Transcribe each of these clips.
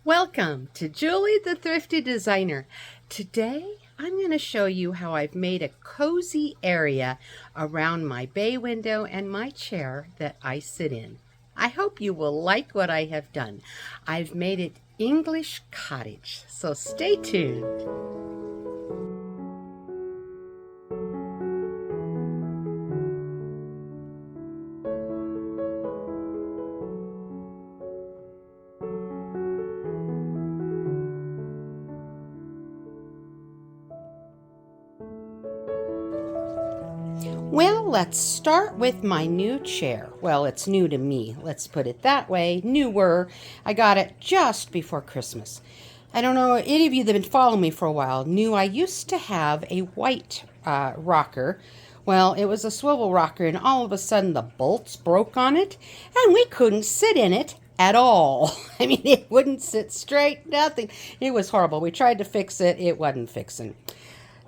Welcome to Julie the Thrifty Designer. Today I'm going to show you how I've made a cozy area around my bay window and my chair that I sit in. I hope you will like what I have done. I've made it English cottage, so stay tuned. Well, let's start with my new chair. Well, it's new to me. Let's put it that way. Newer. I got it just before Christmas. I don't know, any of you that have been following me for a while knew I used to have a white rocker. Well, it was a swivel rocker, and all of a sudden the bolts broke on it, and we couldn't sit in it at all. I mean, it wouldn't sit straight, nothing. It was horrible. We tried to fix it. It wasn't fixing.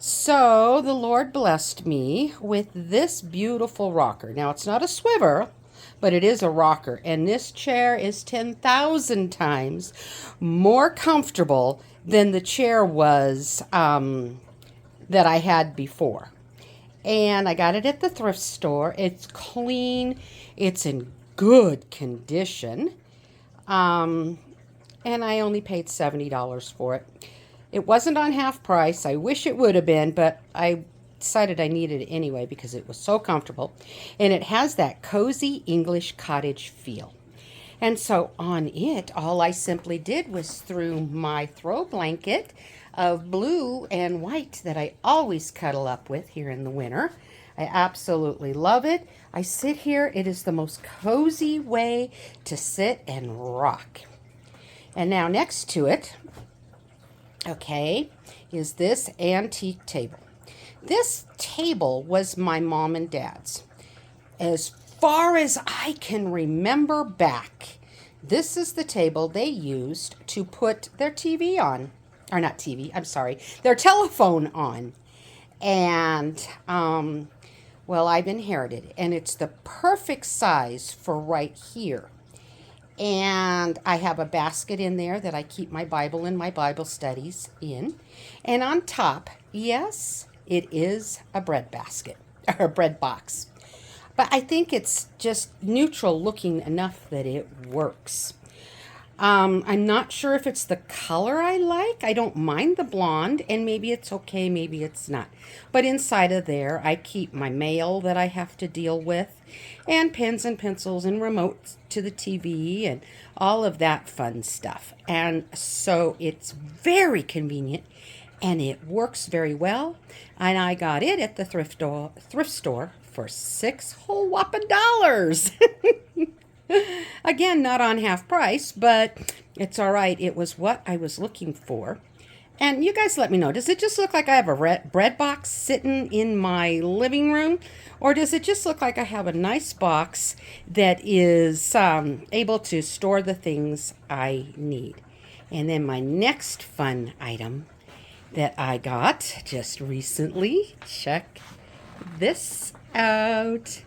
So the Lord blessed me with this beautiful rocker. Now, it's not a swivel, but it is a rocker. And this chair is 10,000 times more comfortable than the chair was that I had before. And I got it at the thrift store. It's clean. It's in good condition. And I only paid $70 for it. It wasn't on half price. I wish it would have been, but I decided I needed it anyway because it was so comfortable. And it has that cozy English cottage feel. And so on it, all I simply did was threw my throw blanket of blue and white that I always cuddle up with here in the winter. I absolutely love it. I sit here. It is the most cozy way to sit and rock. And now next to it, okay, is this antique table. This table was my mom and dad's. As far as I can remember back, this is the table they used to put their TV on. Or not TV, I'm sorry, their telephone on. And, well, I've inherited it. And it's the perfect size for right here. And I have a basket in there that I keep my Bible and my Bible studies in. And on top, yes, it is a bread basket, or a bread box. But I think it's just neutral looking enough that it works. I'm not sure if it's the color I like. I don't mind the blonde, and maybe it's okay, maybe it's not. But inside of there, I keep my mail that I have to deal with, and pens and pencils and remotes to the TV and all of that fun stuff. And so it's very convenient, and it works very well. And I got it at the thrift store for $6 whole whopping dollars. Again, not on half price, but it's all right. It was what I was looking for. And you guys let me know, does it just look like I have a bread box sitting in my living room? Or does it just look like I have a nice box that is able to store the things I need? And then my next fun item that I got just recently, check this out.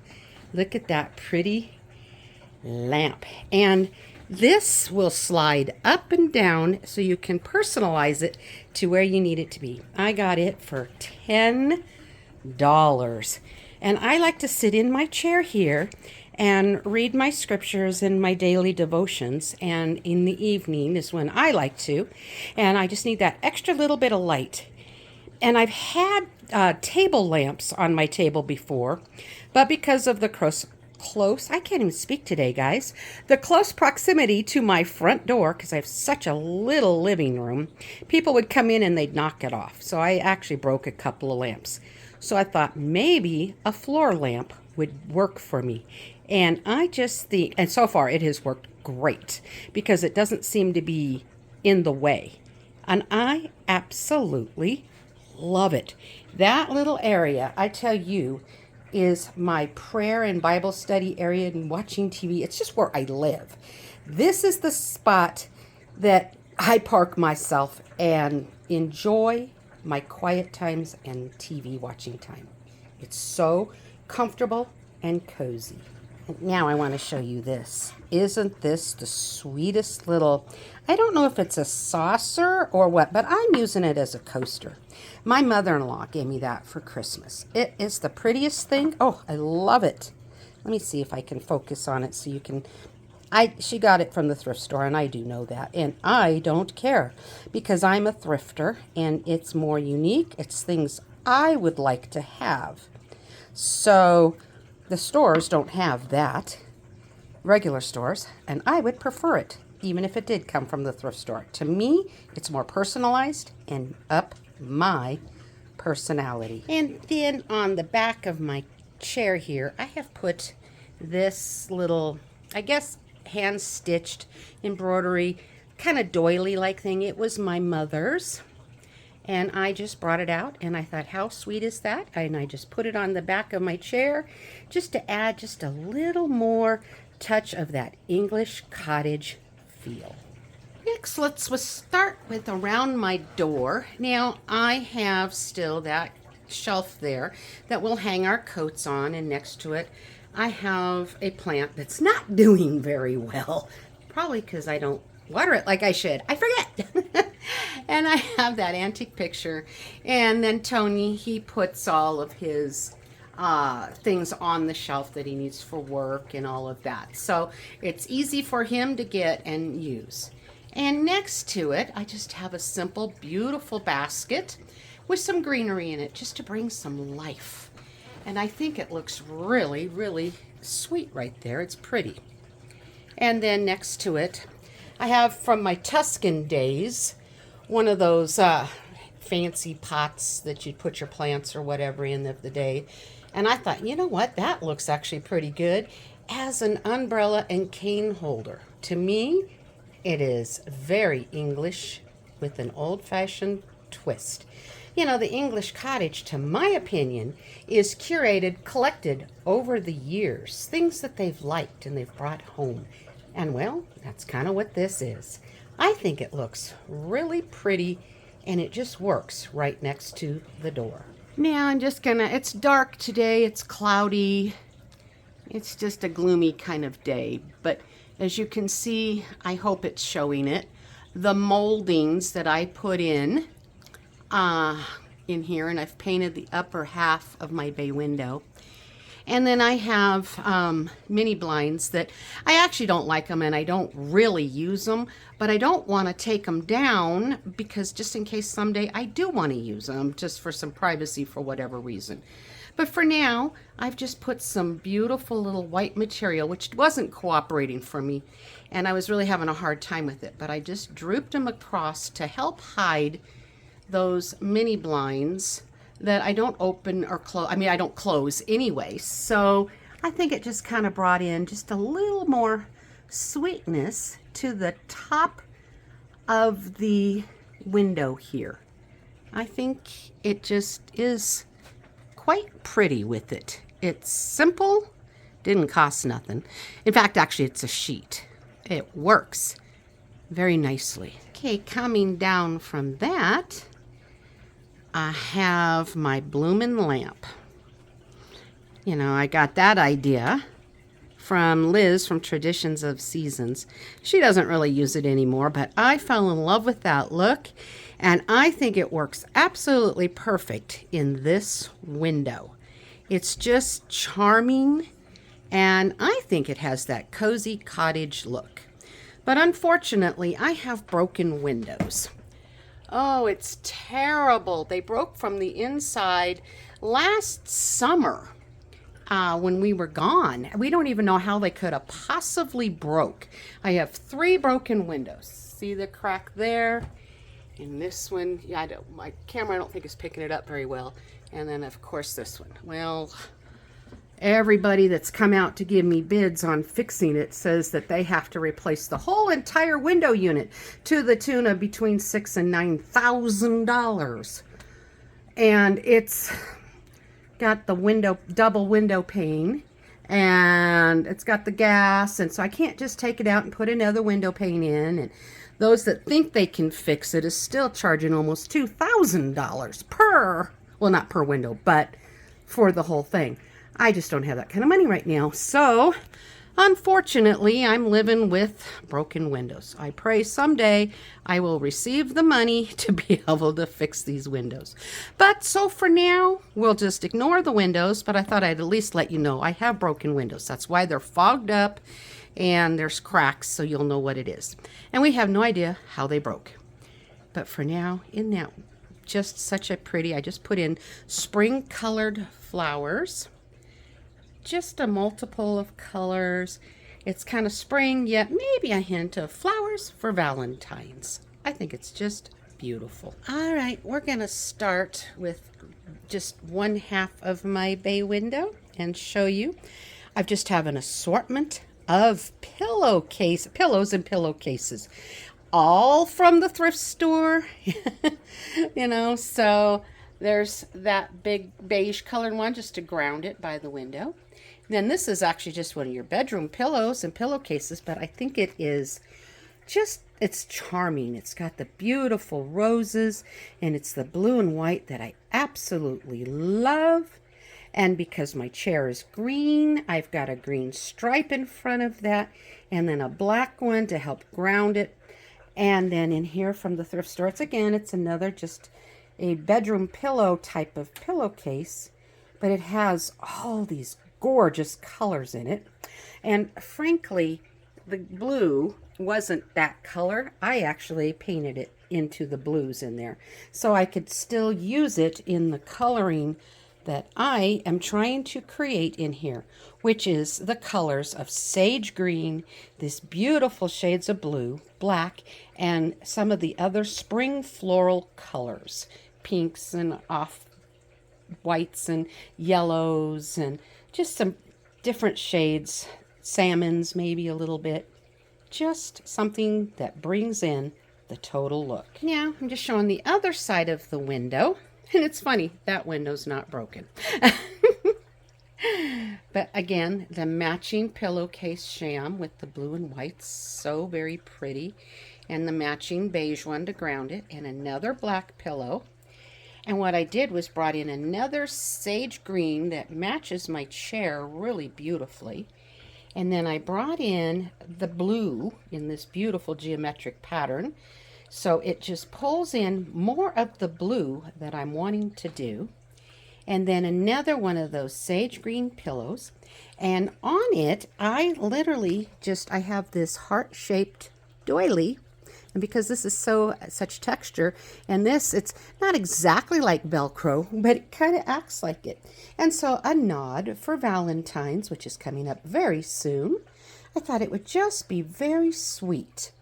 Look at that pretty lamp. And this will slide up and down so you can personalize it to where you need it to be. I got it for $10. And I like to sit in my chair here and read my scriptures and my daily devotions. And in the evening is when I like to. And I just need that extra little bit of light. And I've had table lamps on my table before, but because of the I can't even speak today, guys. The close proximity to my front door, because I have such a little living room, people would come in and they'd knock it off. So I actually broke a couple of lamps. So I thought maybe a floor lamp would work for me. And I just think, and so far it has worked great because it doesn't seem to be in the way. And I absolutely love it. That little area, I tell you, is my prayer and Bible study area and watching TV. It's just where I live. This is the spot that I park myself and enjoy my quiet times and TV watching time. It's so comfortable and cozy. Now I want to show you this. Isn't this the sweetest little, I don't know if it's a saucer or what, but I'm using it as a coaster. My mother-in-law gave me that for Christmas. It is the prettiest thing. Oh, I love it. Let me see if I can focus on it so you can, she got it from the thrift store, and I do know that, and I don't care because I'm a thrifter and it's more unique. It's things I would like to have. So the stores don't have that, regular stores, and I would prefer it, even if it did come from the thrift store. To me, it's more personalized and up my personality. And then on the back of my chair here, I have put this little, I guess, hand-stitched embroidery, kind of doily-like thing. It was my mother's. And I just brought it out, and I thought, how sweet is that? And I just put it on the back of my chair just to add just a little more touch of that English cottage feel. Next, let's start with around my door. Now, I have still that shelf there that we'll hang our coats on, and next to it, I have a plant that's not doing very well, probably because I don't water it like I should. I forget. And I have that antique picture. And then Tony, he puts all of his things on the shelf that he needs for work and all of that. So it's easy for him to get and use. And next to it, I just have a simple, beautiful basket with some greenery in it just to bring some life. And I think it looks really, really sweet right there. It's pretty. And then next to it, I have from my Tuscan days, one of those fancy pots that you put your plants or whatever in the day. And I thought, you know what, that looks actually pretty good as an umbrella and cane holder. To me, it is very English with an old-fashioned twist. You know, the English cottage, to my opinion, is curated, collected over the years. Things that they've liked and they've brought home. And, well, that's kind of what this is. I think it looks really pretty, and it just works right next to the door. Now I'm just gonna, it's dark today, it's cloudy. It's just a gloomy kind of day. But as you can see, I hope it's showing it. The moldings that I put in here, and I've painted the upper half of my bay window. And then I have mini blinds that I actually don't like them, and I don't really use them, but I don't want to take them down because just in case someday I do want to use them, just for some privacy for whatever reason. But for now, I've just put some beautiful little white material, which wasn't cooperating for me, and I was really having a hard time with it, but I just drooped them across to help hide those mini blinds that I don't open or close. I mean, I don't close anyway. So I think it just kind of brought in just a little more sweetness to the top of the window here. I think it just is quite pretty with it. It's simple, didn't cost nothing. In fact, actually, it's a sheet. It works very nicely. Okay, coming down from that, I have my bloomin' lamp. You know, I got that idea from Liz from Traditions of Seasons. She doesn't really use it anymore, but I fell in love with that look, and I think it works absolutely perfect in this window. It's just charming, and I think it has that cozy cottage look. But unfortunately, I have broken windows. Oh, it's terrible. They broke from the inside last summer when we were gone. We don't even know how they could have possibly broke. I have 3 broken windows. See the crack there? And this one, yeah, my camera I don't think is picking it up very well. And then, of course, this one. Well, everybody that's come out to give me bids on fixing it says that they have to replace the whole entire window unit to the tune of between $6,000 and $9,000. And it's got the window, double window pane, and it's got the gas, and so I can't just take it out and put another window pane in. And those that think they can fix it is still charging almost $2,000 per, well, not per window, but for the whole thing. I just don't have that kind of money right now. So, unfortunately, I'm living with broken windows. I pray someday I will receive the money to be able to fix these windows. But so for now, we'll just ignore the windows, but I thought I'd at least let you know I have broken windows. That's why they're fogged up and there's cracks, so you'll know what it is. And we have no idea how they broke. But for now, isn't that just such a pretty, I just put in spring colored flowers. Just a multiple of colors. It's kind of spring, yet maybe a hint of flowers for Valentine's. I think it's just beautiful. All right, we're gonna start with just one half of my bay window and show you. I just have an assortment of pillows and pillowcases, all from the thrift store. So there's that big beige colored one just to ground it by the window. Then this is actually just one of your bedroom pillows and pillowcases, but I think it is it's charming. It's got the beautiful roses, and it's the blue and white that I absolutely love. And because my chair is green, I've got a green stripe in front of that, and then a black one to help ground it. And then in here from the thrift store, it's another just a bedroom pillow type of pillowcase, but it has all these gorgeous colors in it. And frankly, the blue wasn't that color. I actually painted it into the blues in there, so I could still use it in the coloring that I am trying to create in here, which is the colors of sage green, these beautiful shades of blue, black, and some of the other spring floral colors, pinks and off whites and yellows, and just some different shades, salmons maybe a little bit. Just something that brings in the total look. Now I'm just showing the other side of the window, and it's funny, that window's not broken. But again, the matching pillowcase sham with the blue and white, so very pretty, and the matching beige one to ground it, and another black pillow. And what I did was brought in another sage green that matches my chair really beautifully. And then I brought in the blue in this beautiful geometric pattern. So it just pulls in more of the blue that I'm wanting to do. And then another one of those sage green pillows. And on it, I have this heart-shaped doily. And because this is such texture, and it's not exactly like Velcro, but it kind of acts like it. And so a nod for Valentine's, which is coming up very soon, I thought it would just be very sweet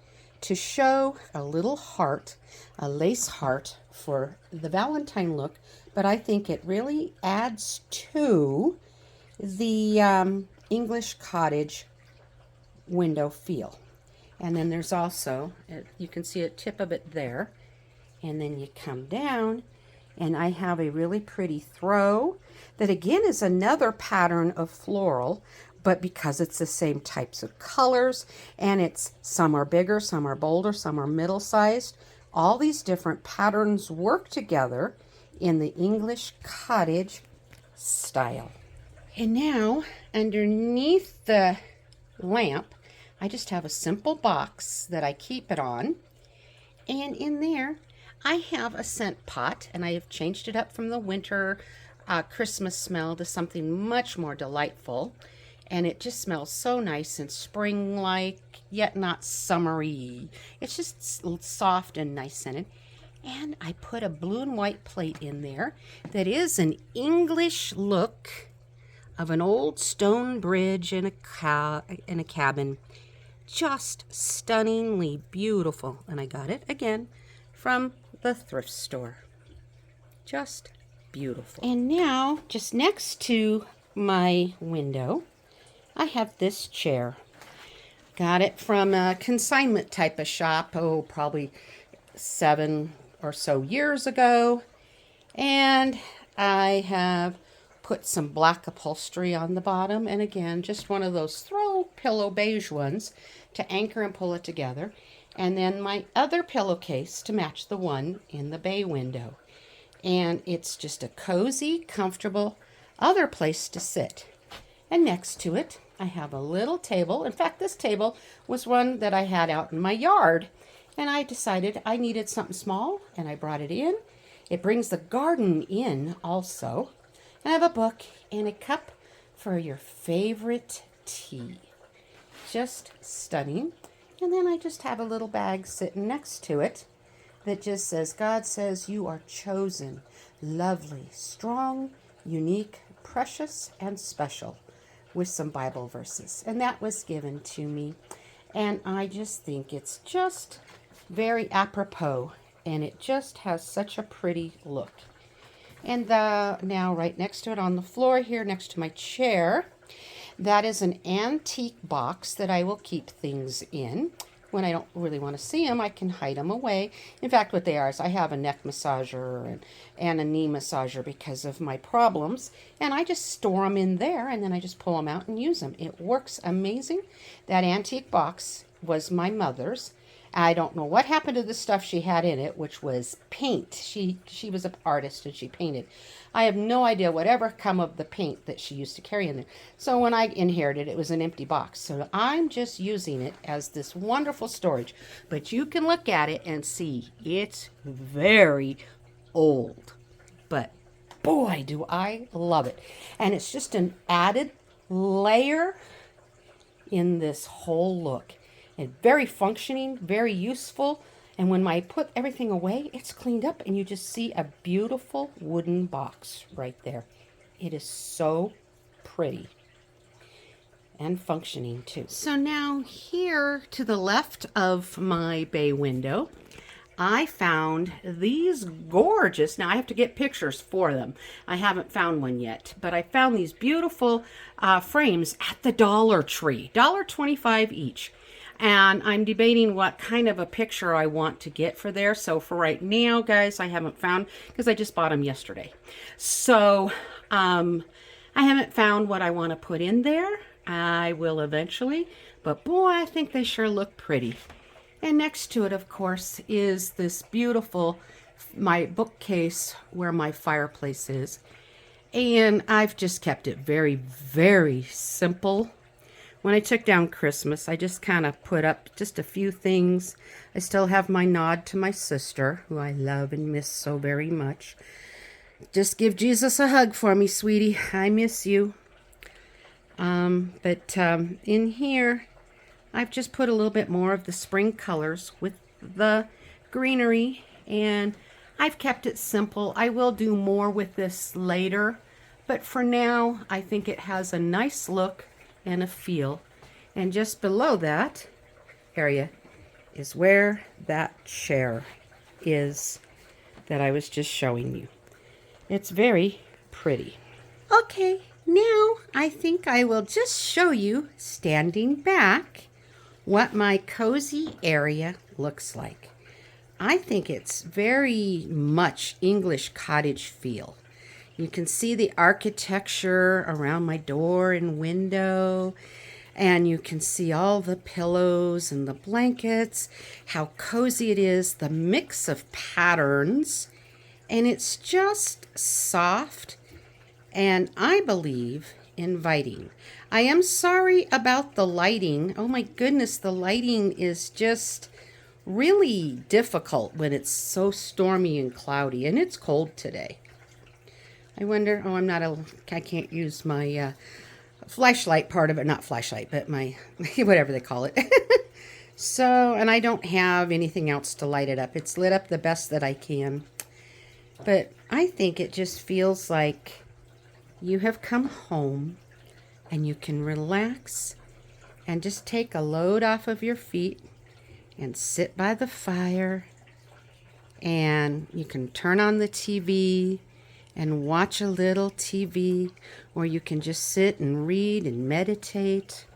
to show a little heart, a lace heart for the Valentine look, but I think it really adds to the English cottage window feel. And then there's also, you can see a tip of it there. And then you come down, and I have a really pretty throw that again is another pattern of floral, but because it's the same types of colors, and some are bigger, some are bolder, some are middle-sized. All these different patterns work together in the English cottage style. And now, underneath the lamp, I just have a simple box that I keep it on, and in there I have a scent pot, and I have changed it up from the winter Christmas smell to something much more delightful, and it just smells so nice and spring-like, yet not summery. It's just soft and nice scented. And I put a blue and white plate in there that is an English look of an old stone bridge in a cabin. Just stunningly beautiful. And I got it again from the thrift store. Just beautiful. And now, just next to my window, I have this chair. Got it from a consignment type of shop, probably 7 or so years ago. And I have put some black upholstery on the bottom, and again, just one of those throw pillow beige ones to anchor and pull it together. And then my other pillowcase to match the one in the bay window. And it's just a cozy, comfortable other place to sit. And next to it, I have a little table. In fact, this table was one that I had out in my yard. And I decided I needed something small, and I brought it in. It brings the garden in also. And I have a book and a cup for your favorite tea. Just stunning. And then I just have a little bag sitting next to it that just says, God says you are chosen, lovely, strong, unique, precious, and special, with some Bible verses. And that was given to me. And I just think it's just very apropos, and it just has such a pretty look. And now right next to it on the floor here, next to my chair, that is an antique box that I will keep things in. When I don't really want to see them, I can hide them away. In fact, what they are is I have a neck massager and a knee massager because of my problems. And I just store them in there, and then I just pull them out and use them. It works amazing. That antique box was my mother's. I don't know what happened to the stuff she had in it, which was paint. She was an artist and she painted. I have no idea whatever come of the paint that she used to carry in there. So when I inherited it, it was an empty box. So I'm just using it as this wonderful storage. But you can look at it and see it's very old. But boy, do I love it. And it's just an added layer in this whole look. And very functioning, very useful. And when I put everything away, it's cleaned up and you just see a beautiful wooden box right there. It is so pretty and functioning too. So now here to the left of my bay window, I found these gorgeous, now I have to get pictures for them. I haven't found one yet, but I found these beautiful frames at the Dollar Tree, $1.25 each. And I'm debating what kind of a picture I want to get for there. So for right now, guys, I haven't found, because I just bought them yesterday. So I haven't found what I want to put in there. I will eventually. But boy, I think they sure look pretty. And next to it, of course, is this beautiful, my bookcase where my fireplace is. And I've just kept it very, very simple. When I took down Christmas, I just kind of put up just a few things. I still have my nod to my sister, who I love and miss so very much. Just give Jesus a hug for me, sweetie. I miss you. But in here, I've just put a little bit more of the spring colors with the greenery. And I've kept it simple. I will do more with this later. But for now, I think it has a nice look and a feel. And just below that area is where that chair is that I was just showing you. It's very pretty. Okay, now I think I will just show you, standing back, what my cozy area looks like. I think it's very much English cottage feel. You can see the architecture around my door and window, and you can see all the pillows and the blankets, how cozy it is, the mix of patterns, and it's just soft and I believe inviting. I am sorry about the lighting. Oh my goodness, the lighting is just really difficult when it's so stormy and cloudy, and it's cold today. I wonder, I can't use my flashlight part of it, not flashlight, but my, whatever they call it. So, and I don't have anything else to light it up. It's lit up the best that I can. But I think it just feels like you have come home and you can relax and just take a load off of your feet and sit by the fire, and you can turn on the TV and watch a little TV, or you can just sit and read and meditate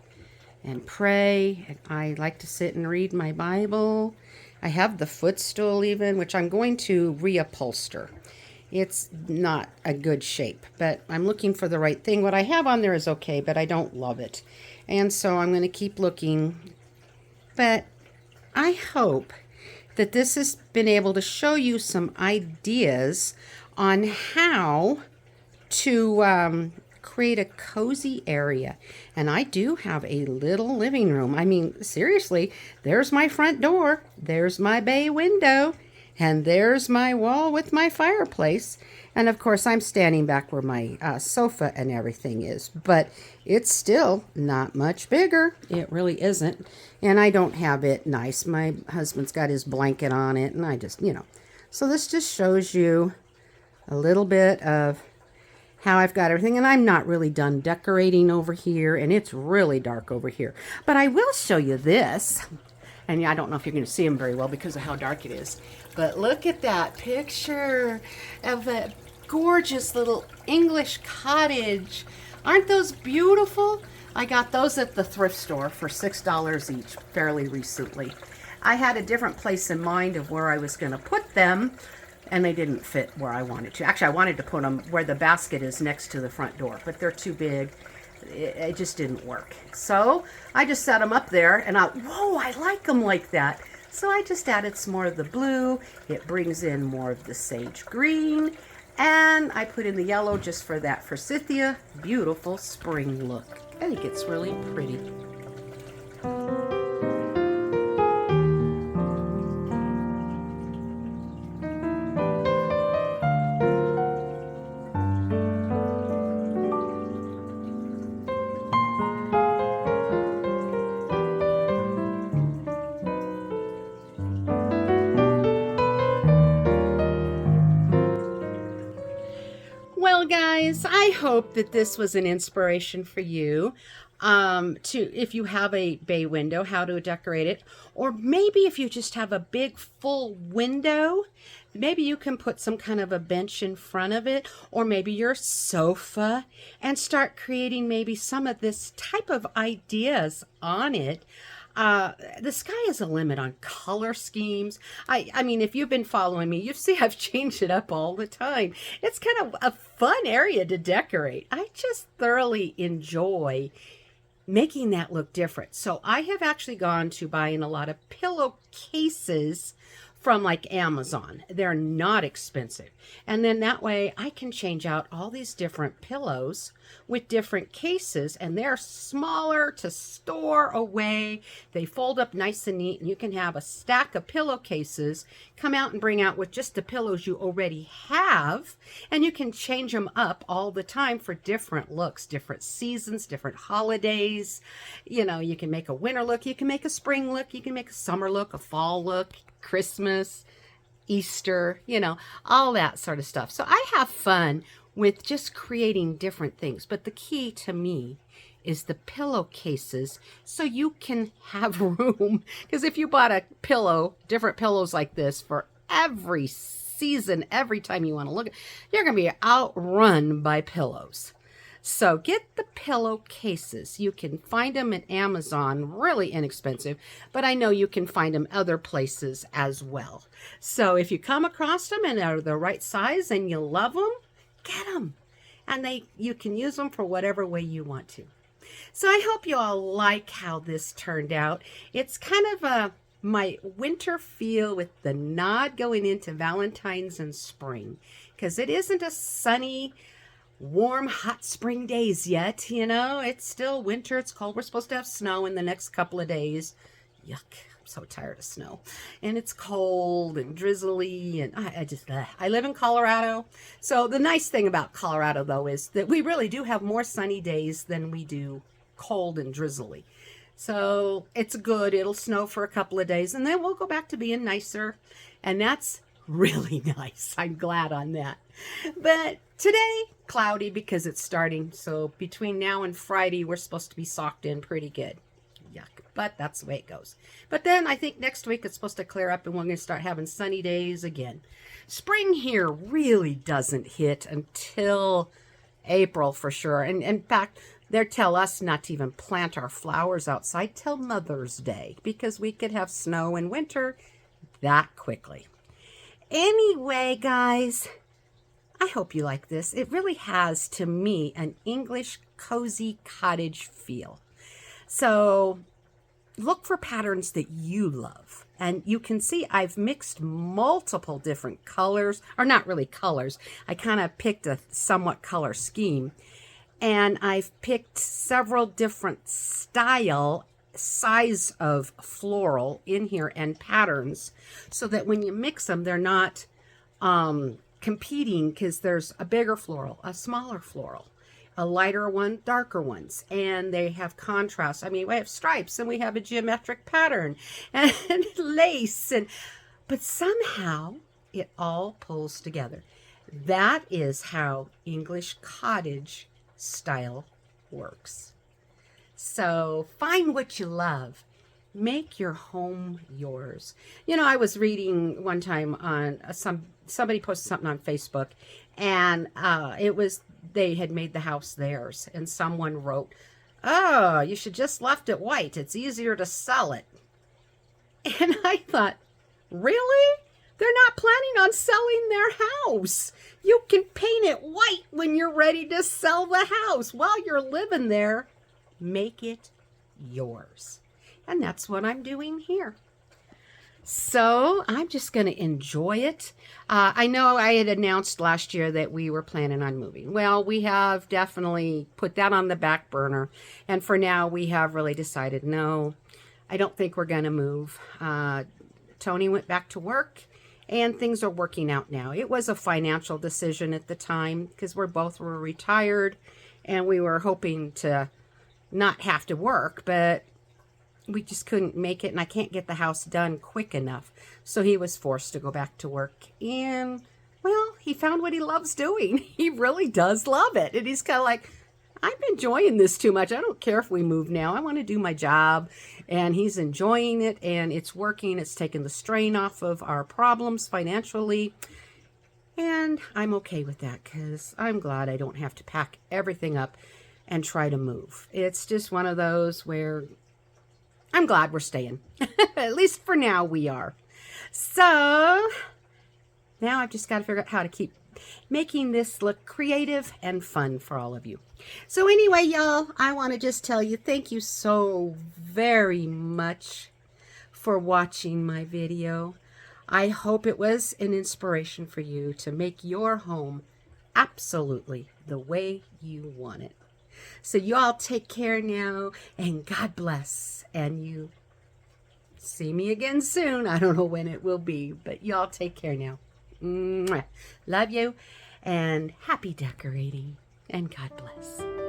and pray. I like to sit and read my Bible. I have the footstool even, which I'm going to reupholster. It's not a good shape, but I'm looking for the right thing. What I have on there is okay, but I don't love it. And so I'm going to keep looking. But I hope that this has been able to show you some ideas on how to create a cozy area. And I do have a little living room. I mean, seriously, there's my front door, there's my bay window, and there's my wall with my fireplace. And of course, I'm standing back where my sofa and everything is. But it's still not much bigger. It really isn't. And I don't have it nice. My husband's got his blanket on it. And I just, So this just shows you a little bit of how I've got everything. And I'm not really done decorating over here. And it's really dark over here. But I will show you this. And yeah, I don't know if you're going to see them very well because of how dark it is. But look at that picture of a gorgeous little English cottage. Aren't those beautiful? I got those at the thrift store for $6 each fairly recently. I had a different place in mind of where I was going to put them, and they didn't fit where I wanted to. Actually, I wanted to put them where the basket is next to the front door, but they're too big. It just didn't work. So I just set them up there, and whoa, I like them like that. So I just added some more of the blue. It brings in more of the sage green, and I put in the yellow just for that forsythia. Beautiful spring look. I think it's really pretty. Well, guys, I hope that this was an inspiration for you if you have a bay window, how to decorate it. Or maybe if you just have a big full window, maybe you can put some kind of a bench in front of it, or maybe your sofa, and start creating maybe some of this type of ideas on it. The sky is a limit on color schemes. I mean, if you've been following me, you see I've changed it up all the time. It's kind of a fun area to decorate. I just thoroughly enjoy making that look different. So I have actually gone to buying a lot of pillowcases from like Amazon. They're not expensive. And then that way I can change out all these different pillows with different cases, and they're smaller to store away. They fold up nice and neat, and you can have a stack of pillowcases come out and bring out with just the pillows you already have, and you can change them up all the time for different looks, different seasons, different holidays. You can make a winter look, you can make a spring look, you can make a summer look, a fall look, Christmas, Easter, all that sort of stuff. So I have fun with just creating different things. But the key to me is the pillowcases, so you can have room. Because if you bought a pillow, different pillows like this for every season, every time you want to look, you're going to be outrun by pillows. So get the pillowcases. You can find them at Amazon, really inexpensive, but I know you can find them other places as well. So if you come across them and are the right size and you love them, get them. And you can use them for whatever way you want to. So I hope you all like how this turned out. It's kind of my winter feel with the nod going into Valentine's and spring, because it isn't a sunny, warm, hot spring days yet. It's still winter. It's cold. We're supposed to have snow in the next couple of days. Yuck. I'm so tired of snow. And it's cold and drizzly, and I live in Colorado. So the nice thing about Colorado, though, is that we really do have more sunny days than we do cold and drizzly. So it's good. It'll snow for a couple of days, and then we'll go back to being nicer. And that's really nice. I'm glad on that. But today, cloudy because it's starting. So between now and Friday, we're supposed to be socked in pretty good. Yuck. But that's the way it goes. But then I think next week it's supposed to clear up and we're going to start having sunny days again. Spring here really doesn't hit until April for sure. And in fact, they tell us not to even plant our flowers outside till Mother's Day, because we could have snow in winter that quickly. Anyway, guys, I hope you like this. It really has, to me, an English cozy cottage feel. So look for patterns that you love. And you can see I've mixed multiple different colors, or not really colors. I kind of picked a somewhat color scheme. And I've picked several different size of floral in here and patterns so that when you mix them, they're not competing, because there's a bigger floral, a smaller floral, a lighter one, darker ones, and they have contrast. I mean, we have stripes and we have a geometric pattern and lace, but somehow it all pulls together. That is how English cottage style works. So find what you love. Make your home yours. You know, I was reading one time on somebody posted something on Facebook, and it was, they had made the house theirs, and someone wrote, "Oh, you should just left it white. It's easier to sell it." And I thought, really? They're not planning on selling their house. You can paint it white when you're ready to sell the house. While you're living there, make it yours. And that's what I'm doing here. So I'm just going to enjoy it. I know I had announced last year that we were planning on moving. Well, we have definitely put that on the back burner. And for now, we have really decided, no, I don't think we're going to move. Tony went back to work, and things are working out now. It was a financial decision at the time because we both were retired, and we were hoping to not have to work, but we just couldn't make it, and I can't get the house done quick enough. So he was forced to go back to work, and, well, he found what he loves doing. He really does love it, and he's kind of like, I'm enjoying this too much. I don't care if we move now. I want to do my job, and he's enjoying it, and it's working. It's taken the strain off of our problems financially, and I'm okay with that because I'm glad I don't have to pack everything up and try to move. It's just one of those where I'm glad we're staying. At least for now we are. So now I've just got to figure out how to keep making this look creative and fun for all of you. So anyway, y'all, I want to just tell you thank you so very much for watching my video. I hope it was an inspiration for you to make your home absolutely the way you want it. So you all take care now, and God bless. And you see me again soon. I don't know when it will be, but y'all take care now. Mwah. Love you, and happy decorating, and God bless.